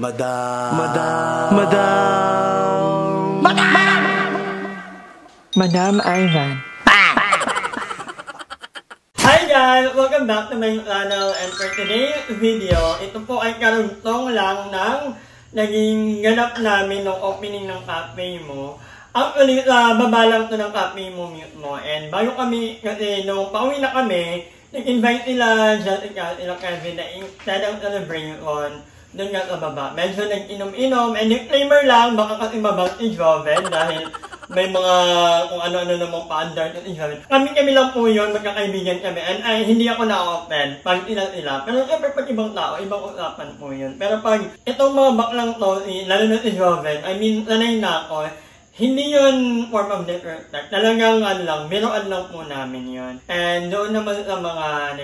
Madam. Madam Ivan. Hi guys! Welcome back to my channel, and for today's video, ito po ay karuntong lang ng naging ganap namin ng opening ng cafe mo. Actually, baba lang ito ng cafe mo mismo, and bago kami, kasi nung pauwi na kami, nag-invite sila Jessica, sila Kevin na instead of celebration, doon nga sa baba. Medyo nag-inom-inom, and disclaimer lang, baka kasi mabang si Joven dahil may mga kung ano-ano namang pa-under si Joven. Kami lang po yun, magkakaibigan kami, and hindi ako na-open pag sila. Pero siyempre pag ibang tao, ibang usapan po yun. Pero pag itong mga baklang to, lalo na si Joven, I mean, sanay na ako, hindi yun form of disrespect. Talagang biroan lang po namin yun. And doon naman sa mga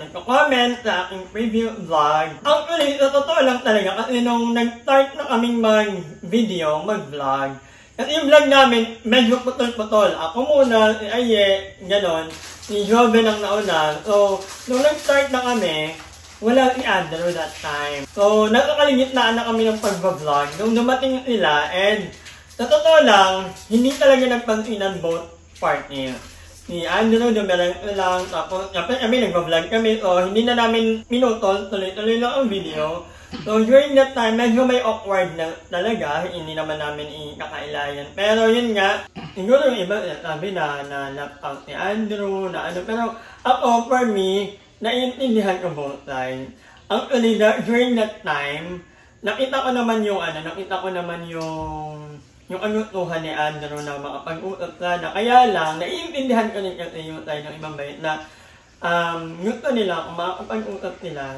nagko-comment sa aking preview vlog. Actually, sa totoo lang talaga kasi nung nag-start na kaming mag-video, mag-vlog, kasi yung vlog namin, medyo putol-putol. Ako muna, si Aye, ganon. Si Joven ang nauna. So, nung nag-start na kami, wala si Andrew that time. So, nakakaligitnaan na kami ng pag-vlog. Nung dumating sila, and sa totoo lang, hindi talaga nagpansinan both partners. Si Andrew, dumalang lang, tapos kami nag-vlog kami, so hindi na namin minutol, tuloy-tuloy lang ang video. So during that time, medyo may awkward na talaga, hindi naman namin ikakailayan. Pero yun nga, siguro yung iba sabi na lap out si Andrew, pero ako, for me, naiintindihan ko both sides. Actually, during that time, nakita ko naman yung anutuhan ni Andrew na makapag-usap sana. Kaya lang, naiintindihan ko rin kasi yung tayo ng ibang bayit na gusto nila, kung makapag-usap sila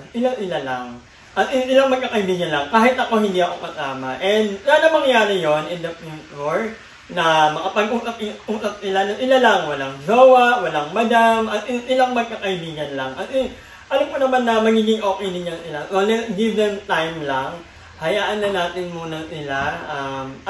lang. At ilang magkakaibigan lang, kahit ako hindi ako kasama. And sana mangyari yon in the future, na makapag-usap sila lang, walang jowa, walang madam, at ilang magkakaibigan lang. At alam ko naman na magiging okay din yan sila. So, let's give them time lang. Hayaan na natin muna sila.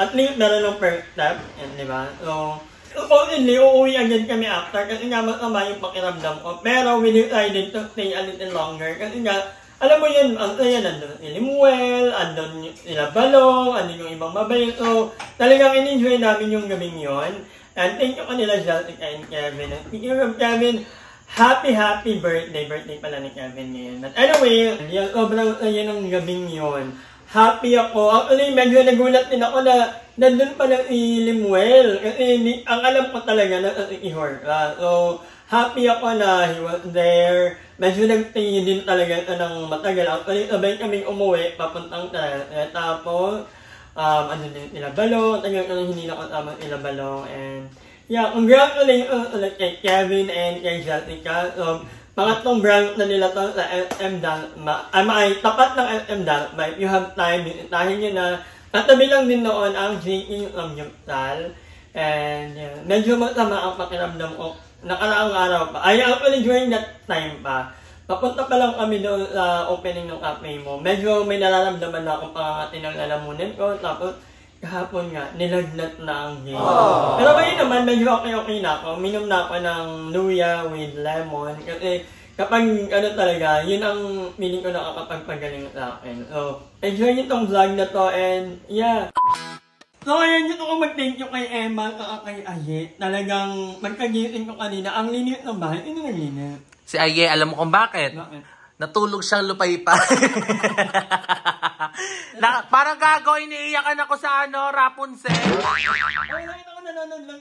At least meron ng first step. Yan, di ba? So, supposedly, uuwi agad kami after kasi nga masama yung pakiramdam ko. Pero we decided to stay a little longer kasi nga, alam mo yun, nandun si Limuel, andun sila Balong, andun yung ibang mabay. So, talagang in-enjoy namin yung gabing yun. And thank you kanila Jessica and Kevin. And speaking of Kevin, happy birthday! Birthday pala ni Kevin ngayon. But anyway, sobrang saya ng gabing yun. Happy ako. Actually, medyo nagulat din ako na nandun pala si Limuel. Kasi ang alam ko talaga na si Ihor. So, happy ako na he was there. Medyo nagtingin din talaga ito ng matagal. Actually, sabay kaming umuwi, papuntang tapos, din sila Balong. Tagal ko lang hindi nakasama sila Balong. And, yeah, congratulations ulit kay Kevin and kay Jessica. So, pangatlong branch na nila to sa SM Dalma. Ay, tapat ng SM Dalma. If you have time, bisitahin nyo na. Katabi lang din noon ang JE Yupsal. And medyo masama ang pakiramdam ko. Nakaraang araw pa. Ay, actually during that time pa. Papunta pa lang kami doon sa opening ng cafe mo. Medyo may nararamdaman na akong pangangati ng lalamunin ko. Tapos, kahapon nga, nilagnat na ang game. Pero ngayon naman, medyo okay na ako. Minom na ako ng luya with lemon. Kasi kapag talaga, yun ang feeling ko nakakapagpagaling sa akin. So, enjoy nyo itong vlog na to and yeah. So, ayan, dito ko mag-thank you kay Emma at kay Aye. Talagang magkagising ko kanina. Ang linis ng bahay. Ano ang linis? Si Aye, alam mo kung bakit? Natulog siyang lupay-pa. Parang gagawin, iiyakan ako sa Rapunzel. Ay, nakita ko nanonood lang,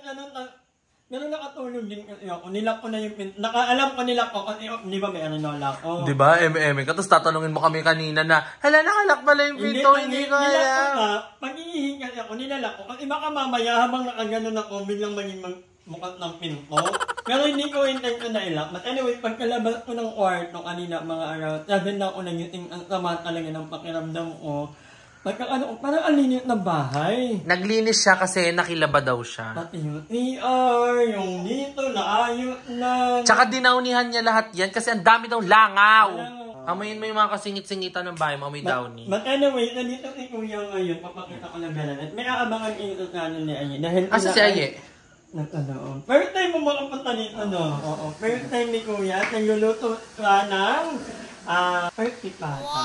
meron nakatulog din kasi ako. Nilak ko na yung alam ko nilak ko kasi, di ba may nilak ko? Di ba, Tapos tatanungin mo kami kanina na, hala, nakalak pala yung pinto, hindi ko alam. Pag-iihin kasi ako, nilalak ko. Kasi baka mamaya habang nakaganon ako, biglang maging mukat ng pinto. Pero hindi ko intention na ilak. But anyway, pagkalabas ko ng kwarto kanina, mga around 7 na ako nagising, ang sama talaga ng pakiramdam ko. Parang alinis na bahay. Naglinis siya kasi nakilaba daw siya. Pati yung ER, yung dito, naayos na. Tsaka dinaunihan niya lahat yan kasi ang dami daw langaw. Amoyin mo yung mga kasingit-singitan ng bahay, mamoy downy. But anyway, nandito si Kuya ngayon, papakita ko lang gano'n. At may aabangan ito sa ano ni Aye. Asa si Aye? First time mo makapunta dito, no? Oo, first time ni Kuya at nagluluto ka ng Perfect bata.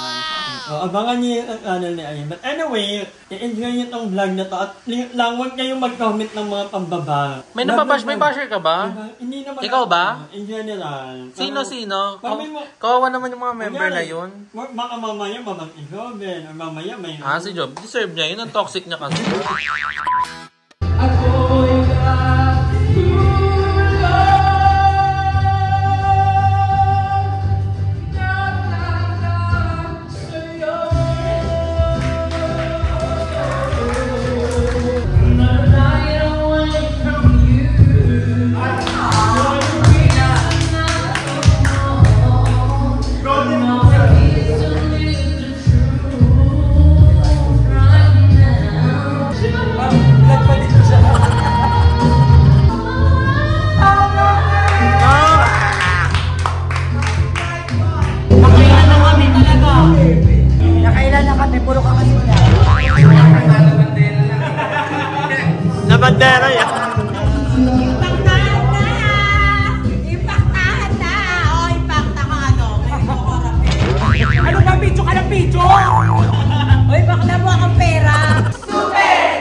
Abangan niyo yung channel ni Ayan. But anyway, i-enjoy niyo tong vlog na to. At lang, huwag kayong mag-comment ng mga pambaba. May basher ka ba? Hindi naman. Ikaw ba? In general. Sino? Kawawa naman yung mga member na yun. Baka mamaya mamang-isoben. Or mamaya may... Si Job. Deserve niya. Yun ang toxic niya kasi. Bandera yan. Impactahan na! O, impacta ka ano? Ano ba, video ka ng video? Uy, bakla mo akong pera. Super!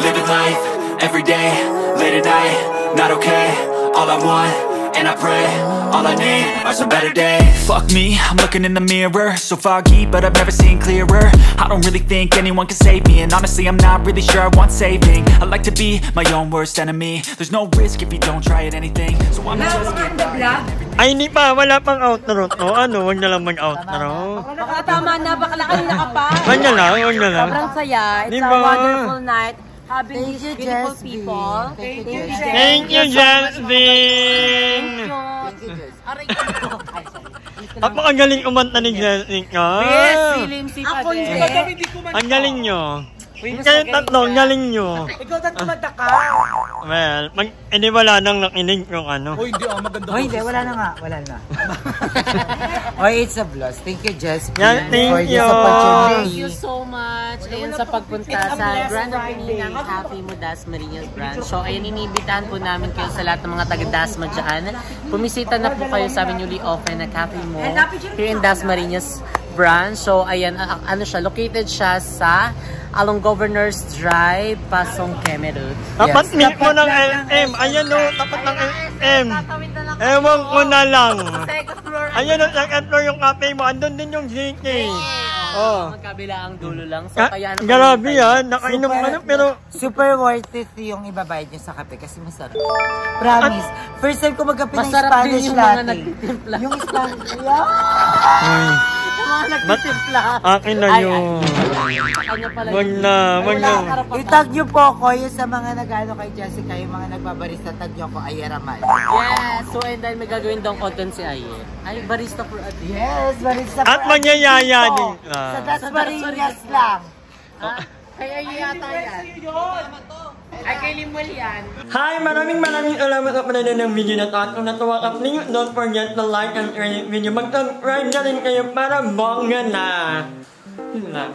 Living life, everyday, late at night, not okay. All I want, and I pray, all I need are some better days. Fuck me, I'm looking in the mirror, so foggy, but I've never seen clearer. I don't really think anyone can save me, and honestly I'm not really sure I want saving. I like to be my own worst enemy. There's no risk if you don't try at anything, so I'm just getting Ay, hindi pa. Wala pang outro to. Ano? Huwag na lang mag-outro. Tama na, bakla kanina ka pa. Huwag na lang. Sobrang saya. It's a wonderful night. Having these beautiful people. Thank you, Jasmine. Thank you, Jasmine. Napakagaling umanta ni Jasmine. Yes, feeling si Pade. Ang galing nyo. Kayo tatlo, ang galing nyo. Ikaw tatumada ka. Well, hindi wala nang nakinig yung ano. Maganda. Hindi, wala na nga. Wala na. It's a blast. Thank you, Jasmine. Yeah, thank you. Thank you so much. Ayun sa pagpunta sa grand opening ng Cafe Mo Dasmariñas branch. So, ayun, inibitahan po namin kayo sa lahat ng mga taga-Dasma dyan. Pumisita na po kayo sa aming newly open na Cafe Mo here in Dasmariñas branch. So, ayan, ano siya, located siya sa along Governor's Drive, Pasong Kemerut. Tapat meet mo ng LM. Ayan o, tapat ng LM. Ewan ko na lang. Ayan o, second floor yung cafe mo. Andun din yung GK. Oh. Magkabila ang dulo lang. So, kaya grabe yan. Nakainom ka na pero... Super worth it yung ibabayad nyo sa kape kasi masarap. Promise. First time ko magkape ng masarap Spanish din yung mga latte. nagtitimpla. Yung Spanish. Ay. Yung mga nagtitimpla. Akin na yun. Wag na. Itag nyo po ako yung sa mga nag-ano kay Jessica, yung mga nagbabarista, tag nyo ako Ayeraman. Yes. So, and then may gagawin daw content si Aye. Ay, barista for a day. Yes, barista. At magyayaya din. Sa Dasmariñas lang. Kay Aye yata yan. Ay, kay Limol yan. Hi! Maraming salamat sa panonood ng video na to. At kung natuwa ka, please don't forget to like and share the video. Mag-subscribe na rin kayo para bongga na. Yun lang.